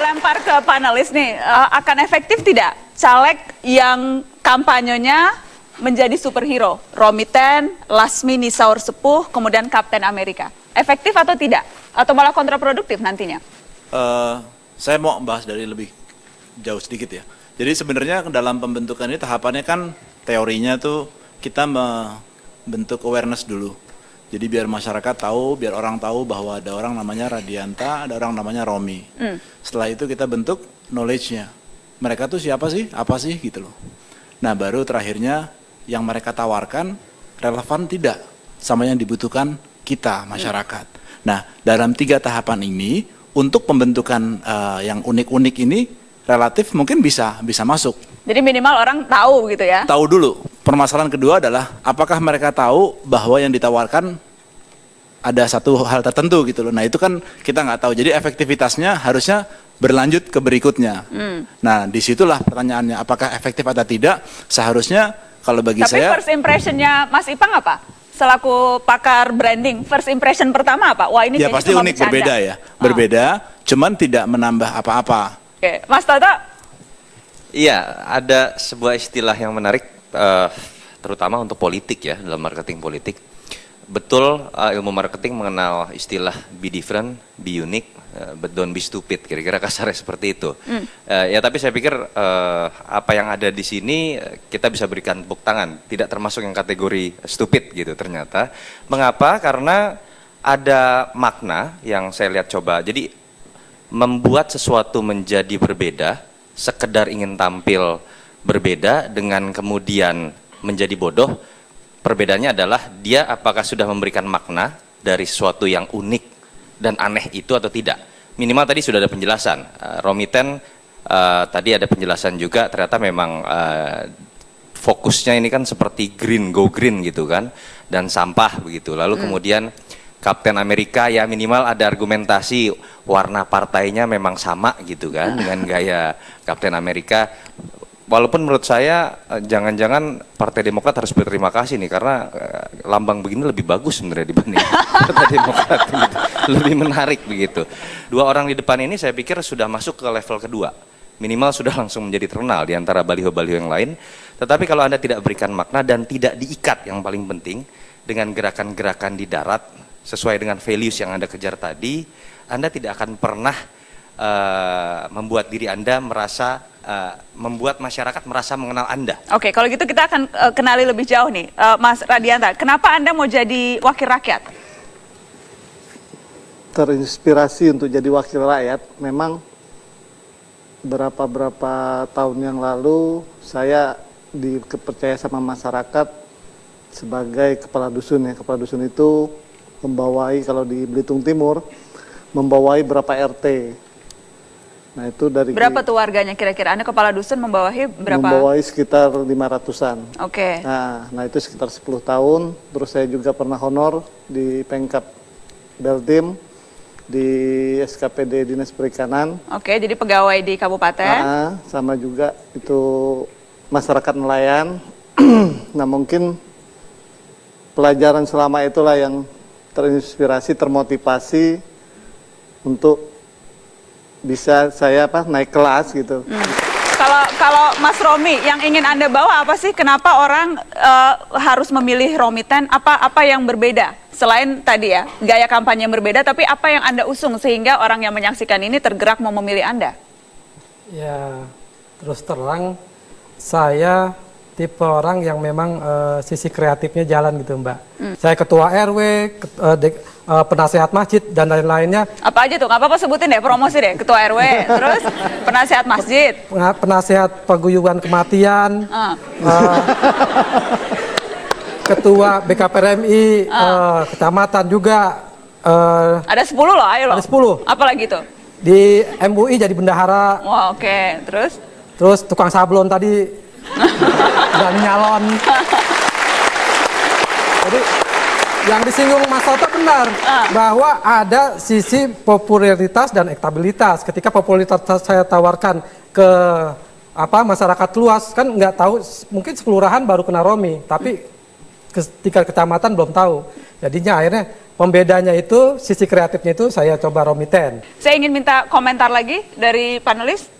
lempar ke panelis nih, akan efektif tidak caleg yang kampanyenya menjadi superhero? Romi Ten, Lasmi Nisaur Sepuh, kemudian Kapten Amerika. Efektif atau tidak? Atau malah kontraproduktif nantinya? Saya mau bahas dari lebih jauh sedikit ya. Jadi sebenarnya dalam pembentukan ini tahapannya kan teorinya tuh kita membentuk awareness dulu. Jadi biar masyarakat tahu, biar orang tahu bahwa ada orang namanya Radianta, ada orang namanya Romi. Setelah itu kita bentuk knowledge-nya. Mereka tuh siapa sih? Apa sih? Gitu loh. Nah baru terakhirnya yang mereka tawarkan relevan tidak sama yang dibutuhkan kita, masyarakat. Nah dalam 3 tahapan ini, untuk pembentukan yang unik-unik ini, relatif mungkin bisa masuk. Jadi minimal orang tahu gitu ya? Tahu dulu. Permasalahan kedua adalah apakah mereka tahu bahwa yang ditawarkan ada satu hal tertentu gitu loh. Nah itu kan kita nggak tahu. Jadi efektivitasnya harusnya berlanjut ke berikutnya. Nah disitulah pertanyaannya, apakah efektif atau tidak? Seharusnya kalau bagi saya. Tapi first impressionnya Mas Ipang apa? Selaku pakar branding, first impression pertama apa? Wah ini ya pasti cuma unik, bercanda. berbeda ya. Berbeda, cuman tidak menambah apa-apa. Oke, Mas Tata? Iya, ada sebuah istilah yang menarik, terutama untuk politik ya, dalam marketing politik. Betul, ilmu marketing mengenal istilah be different, be unique, but don't be stupid, kira-kira kasarnya seperti itu. Ya tapi saya pikir apa yang ada di sini kita bisa berikan tepuk tangan, tidak termasuk yang kategori stupid gitu ternyata. Mengapa? Karena ada makna yang saya lihat coba, jadi membuat sesuatu menjadi berbeda, sekedar ingin tampil berbeda dengan kemudian menjadi bodoh, perbedaannya adalah dia apakah sudah memberikan makna dari sesuatu yang unik dan aneh itu atau tidak. Minimal tadi sudah ada penjelasan. Romi Ten tadi ada penjelasan juga, ternyata memang fokusnya ini kan seperti green, go green gitu kan, dan sampah begitu. Lalu kemudian Kapten Amerika ya minimal ada argumentasi warna partainya memang sama gitu kan dengan gaya Kapten Amerika. Walaupun menurut saya jangan-jangan Partai Demokrat harus berterima kasih nih karena lambang begini lebih bagus sebenarnya dibanding Partai Demokrat gitu. Lebih menarik begitu. 2 orang di depan ini saya pikir sudah masuk ke level kedua. Minimal sudah langsung menjadi terkenal di antara baliho-baliho yang lain. Tetapi kalau Anda tidak berikan makna dan tidak diikat yang paling penting dengan gerakan-gerakan di darat sesuai dengan values yang Anda kejar tadi, Anda tidak akan pernah membuat diri Anda merasa, membuat masyarakat merasa mengenal Anda. Oke, kalau gitu kita akan kenali lebih jauh nih, Mas Radianta. Kenapa Anda mau jadi wakil rakyat? Terinspirasi untuk jadi wakil rakyat, memang berapa tahun yang lalu saya dipercaya sama masyarakat sebagai kepala dusun ya. Kepala dusun itu membawai, kalau di Belitung Timur, membawai berapa RT. Nah itu dari... Berapa tuh warganya kira-kira? Anda kepala dusun membawahi berapa? Membawai sekitar 500-an. Oke. Nah itu sekitar 10 tahun. Terus saya juga pernah honor di Pengkap Beltim, di SKPD Dinas Perikanan. Oke, jadi pegawai di kabupaten. Sama juga itu masyarakat nelayan. Nah mungkin pelajaran selama itulah yang terinspirasi, termotivasi untuk bisa saya naik kelas gitu. Kalau Mas Romi, yang ingin Anda bawa apa sih? Kenapa orang harus memilih Romi Ten? Apa yang berbeda? Selain tadi ya, gaya kampanye yang berbeda, tapi apa yang Anda usung sehingga orang yang menyaksikan ini tergerak mau memilih Anda? Ya, terus terang saya tipe orang yang memang sisi kreatifnya jalan gitu Mbak. Saya ketua RW, penasehat masjid dan lain-lainnya. Apa aja tuh? Nggak apa-apa sebutin deh, promosi deh. Ketua RW, terus penasehat masjid. Penasehat paguyuban kematian. Ketua BKPRMI, kecamatan juga. Ada 10 loh, ayo loh. Ada 10. Apa lagi tuh? Di MUI jadi bendahara. Wah, oke. Terus? Terus tukang sablon tadi. Dan nyalon. Jadi yang disinggung Mas Toto benar bahwa ada sisi popularitas dan elektabilitas. Ketika popularitas saya tawarkan ke masyarakat luas, kan nggak tahu, mungkin sekelurahan baru kena Romi, tapi tingkat kecamatan belum tahu. Jadinya akhirnya pembedanya itu sisi kreatifnya itu saya coba Romi 10. Saya ingin minta komentar lagi dari panelis.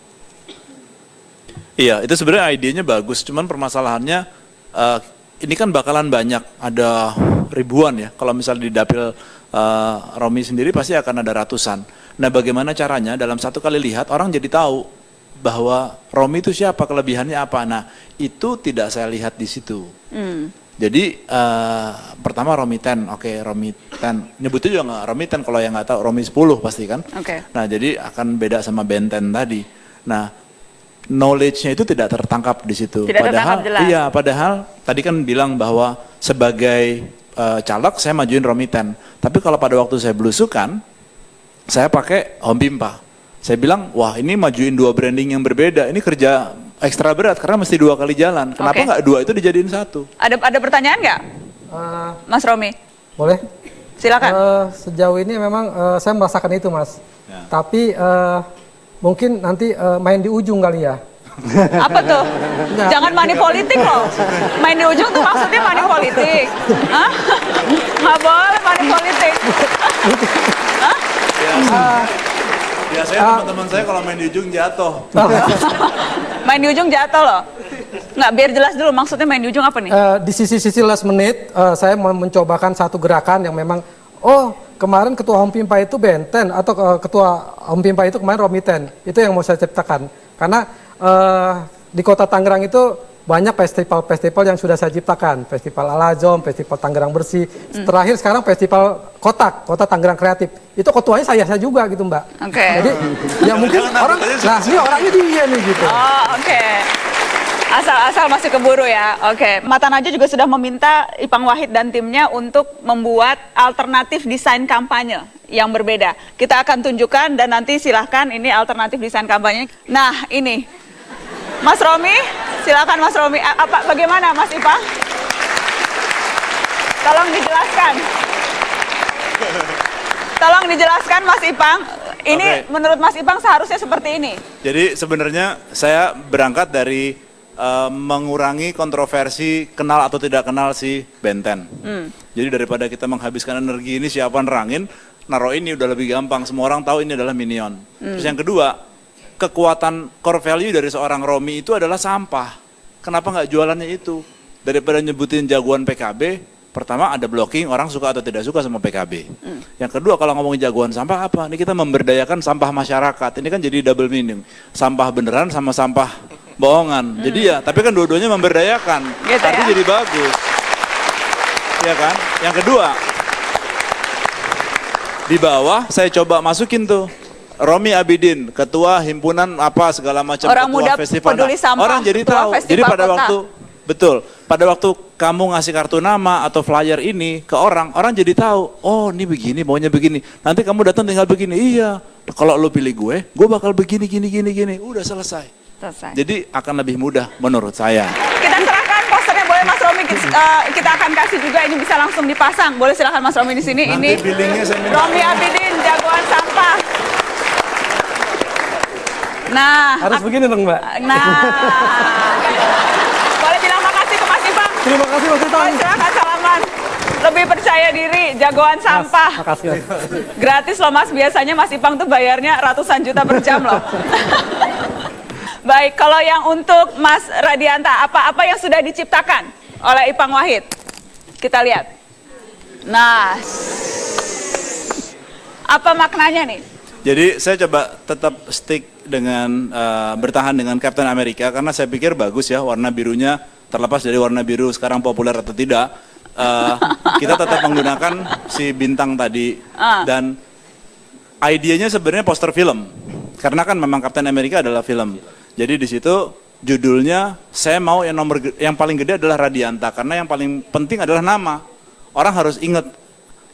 Iya, itu sebenarnya idenya bagus, cuman permasalahannya ini kan bakalan banyak, ada ribuan ya. Kalau misalnya di dapil Romi sendiri pasti akan ada ratusan. Nah, bagaimana caranya dalam satu kali lihat orang jadi tahu bahwa Romi itu siapa, kelebihannya apa. Nah, itu tidak saya lihat di situ. Jadi pertama Romi 10, oke, Romi 10. Nyebutnya juga nggak Romi 10, kalau yang nggak tahu Romi 10 pasti kan. Oke. Nah, jadi akan beda sama Ben 10 tadi. Nah, knowledge-nya itu tidak tertangkap di situ. Tidak tertangkap jelas. Iya, padahal tadi kan bilang bahwa sebagai caleg saya majuin Romi 10. Tapi kalau pada waktu saya belusukan, saya pakai Home Pimpa. Saya bilang, wah ini majuin dua branding yang berbeda. Ini kerja ekstra berat karena mesti dua kali jalan. Kenapa Oke. nggak dua itu dijadiin satu? Ada pertanyaan nggak, Mas Romi? Boleh? Silakan. Sejauh ini memang saya merasakan itu, Mas. Ya. Tapi mungkin nanti main di ujung kali ya. Apa tuh? Jangan money politik loh. Main di ujung tuh maksudnya money politik. Hah? Nggak boleh money politik. Hah? Biasanya teman-teman saya kalau main di ujung jatuh. Main di ujung jatuh loh. Nggak, biar jelas dulu maksudnya main di ujung apa nih? Di sisi-sisi last menit, saya mau mencobakan satu gerakan yang memang, kemarin ketua Home Pimpa itu Benten, atau ketua Home Pimpa itu kemarin Romi 10. Itu yang mau saya ciptakan. Karena di kota Tangerang itu banyak festival-festival yang sudah saya ciptakan. Festival Al-Azom, Festival Tangerang Bersih. Terakhir sekarang Festival Kotak, Kota Tangerang Kreatif. Itu ketuanya saya juga gitu, Mbak. Oke. Jadi ya mungkin orang, nah ini orangnya dia nih gitu. Oh, oke. Asal masih keburu ya. Oke. Mata Najwa juga sudah meminta Ipang Wahid dan timnya untuk membuat alternatif desain kampanye yang berbeda. Kita akan tunjukkan dan nanti silahkan ini alternatif desain kampanye. Nah, ini. Mas Romi, silakan Mas Romi. Bagaimana Mas Ipang? Tolong dijelaskan. Tolong dijelaskan Mas Ipang. Ini menurut Mas Ipang seharusnya seperti ini. Jadi sebenarnya saya berangkat dari mengurangi kontroversi kenal atau tidak kenal si Ben 10. Jadi daripada kita menghabiskan energi ini siapa nerangin, naruh ini udah lebih gampang. Semua orang tahu ini adalah Minion. Terus yang kedua, kekuatan core value dari seorang Romi itu adalah sampah. Kenapa nggak jualannya itu? Daripada nyebutin jagoan PKB, pertama ada blocking, orang suka atau tidak suka sama PKB. Yang kedua, kalau ngomongin jagoan sampah apa? Ini kita memberdayakan sampah masyarakat. Ini kan jadi double meaning. Sampah beneran sama sampah bohongan. Jadi ya, tapi kan dua-duanya memberdayakan. Gitu Artinya ya? jadi bagus. Ya kan? Yang kedua, di bawah saya coba masukin tuh Romi Abidin, ketua himpunan apa segala macam, Orang ketua muda festival. peduli sampah, Orang jadi ketua tahu. festival Jadi pada kota. waktu betul, pada waktu kamu ngasih kartu nama atau flyer ini ke orang, orang jadi tahu. Oh, ini begini, maunya begini. Nanti kamu datang tinggal begini. Iya. Kalau lo pilih gue bakal begini, gini. Udah selesai. Selesai. Jadi akan lebih mudah menurut saya. Kita serahkan posternya, boleh Mas Romi, kita akan kasih juga, ini bisa langsung dipasang. Boleh silakan Mas Romi di sini. Nanti Ini billingnya saya minta. Romi Abidin, jagoan sampah. Nah, Harus begini dong, Mbak. nah. Boleh bilang makasih ke Mas Ipang. Terima kasih Mas Ipang. Silakan salaman. Lebih percaya diri, jagoan sampah. Makasih. Mas. Gratis loh Mas, biasanya Mas Ipang tuh bayarnya ratusan juta per jam loh. Baik, kalau yang untuk Mas Radianta, apa yang sudah diciptakan oleh Ipang Wahid? Kita lihat. Nah, apa maknanya nih? Jadi saya coba tetap stick dengan bertahan dengan Captain America karena saya pikir bagus ya warna birunya, terlepas dari warna biru sekarang populer atau tidak, kita tetap menggunakan si bintang tadi dan idenya sebenarnya poster film karena kan memang Captain America adalah film. Jadi di situ judulnya saya mau yang paling gede adalah Radianta karena yang paling penting adalah nama. Orang harus ingat.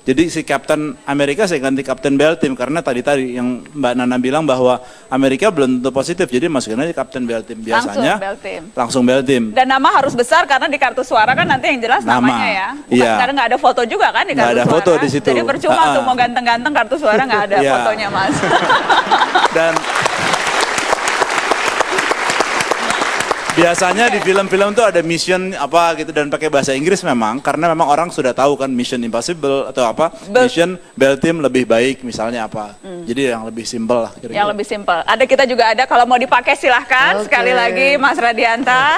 Jadi si Captain Amerika saya ganti Captain Beltim karena tadi yang Mbak Nana bilang bahwa Amerika belum tentu positif. Jadi masukin aja Captain Beltim biasanya. Langsung Beltim. Dan nama harus besar karena di kartu suara kan nanti yang jelas namanya ya. Iya. Karena nggak ada foto juga kan di kartu Nggak ada suara. foto di situ. Jadi percuma tuh mau ganteng-ganteng kartu suara nggak ada Iya. fotonya Mas. Dan biasanya di film-film tuh ada mission apa gitu dan pakai bahasa Inggris memang karena memang orang sudah tahu kan Mission Impossible atau apa Mission Bell Team lebih baik misalnya apa. Jadi yang lebih simpel lah kira-kira. Yang lebih simpel. Ada kita juga ada kalau mau dipakai silahkan sekali lagi Mas Radianta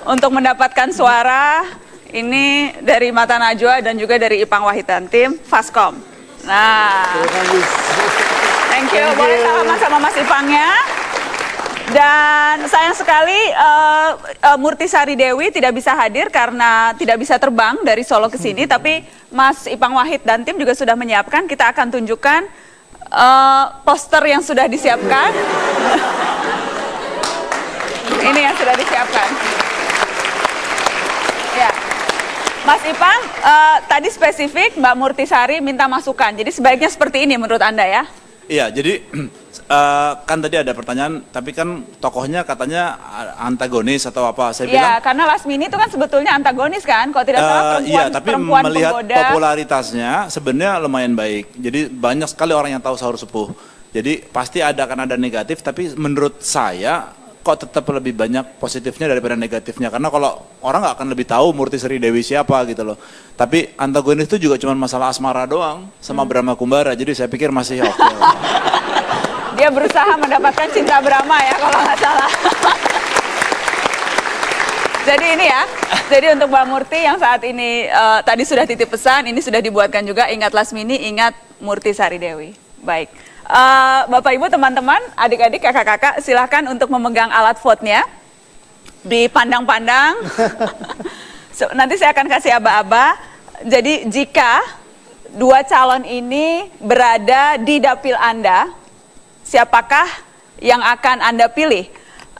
untuk mendapatkan suara ini dari Mata Najwa dan juga dari Ipang Wahidan tim Faskom. Nah, thank you. Boleh salaman sama Mas Ipangnya. Dan sayang sekali Murti Sari Dewi tidak bisa hadir karena tidak bisa terbang dari Solo ke sini. Tapi Mas Ipang Wahid dan tim juga sudah menyiapkan. Kita akan tunjukkan poster yang sudah disiapkan. Ini yang sudah disiapkan. Ya, Mas Ipang tadi spesifik Mbak Murti Sari minta masukan. Jadi sebaiknya seperti ini menurut Anda ya? Iya, jadi kan tadi ada pertanyaan, tapi kan tokohnya katanya antagonis atau apa? Saya bilang. Iya, karena Lasmini itu kan sebetulnya antagonis kan, kalau tidak salah perempuan, iya, tapi perempuan melihat penggoda. popularitasnya sebenarnya lumayan baik. Jadi banyak sekali orang yang tahu Sahur Sepuh. Jadi pasti akan ada negatif, tapi menurut saya kok tetap lebih banyak positifnya daripada negatifnya. Karena kalau orang nggak akan lebih tahu Murti Sari Dewi siapa gitu loh. Tapi antagonis itu juga cuma masalah asmara doang sama Brahma Kumbara. Jadi saya pikir masih oke. Dia berusaha mendapatkan cinta Brahma ya kalau nggak salah. Jadi ini ya, jadi untuk Mbak Murti yang saat ini tadi sudah titip pesan, ini sudah dibuatkan juga, ingat Lasmini, ingat Murti Sari Dewi. Baik, Bapak Ibu, teman-teman, adik-adik, kakak-kakak, silahkan untuk memegang alat vote-nya, dipandang-pandang. Nanti saya akan kasih aba-aba. Jadi jika dua calon ini berada di dapil Anda, siapakah yang akan Anda pilih?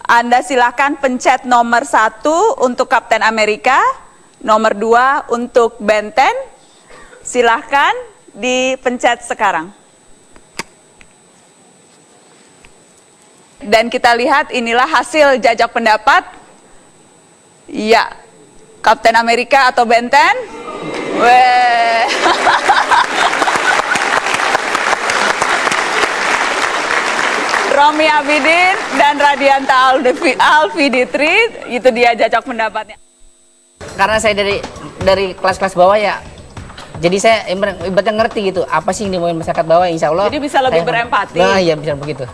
Anda silahkan pencet nomor 1 untuk Kapten Amerika, nomor 2 untuk Benten. Silahkan dipencet sekarang. Dan kita lihat inilah hasil jajak pendapat. Ya, Kapten Amerika atau Benten? Weh. Romi Abidin dan Radianta Alfiditri, itu dia jajak pendapatnya. Karena saya dari kelas-kelas bawah ya, jadi saya ibaratnya ngerti gitu apa sih yang dimauin masyarakat bawah, insya Allah. Jadi bisa lebih berempati. Nah iya bisa begitu.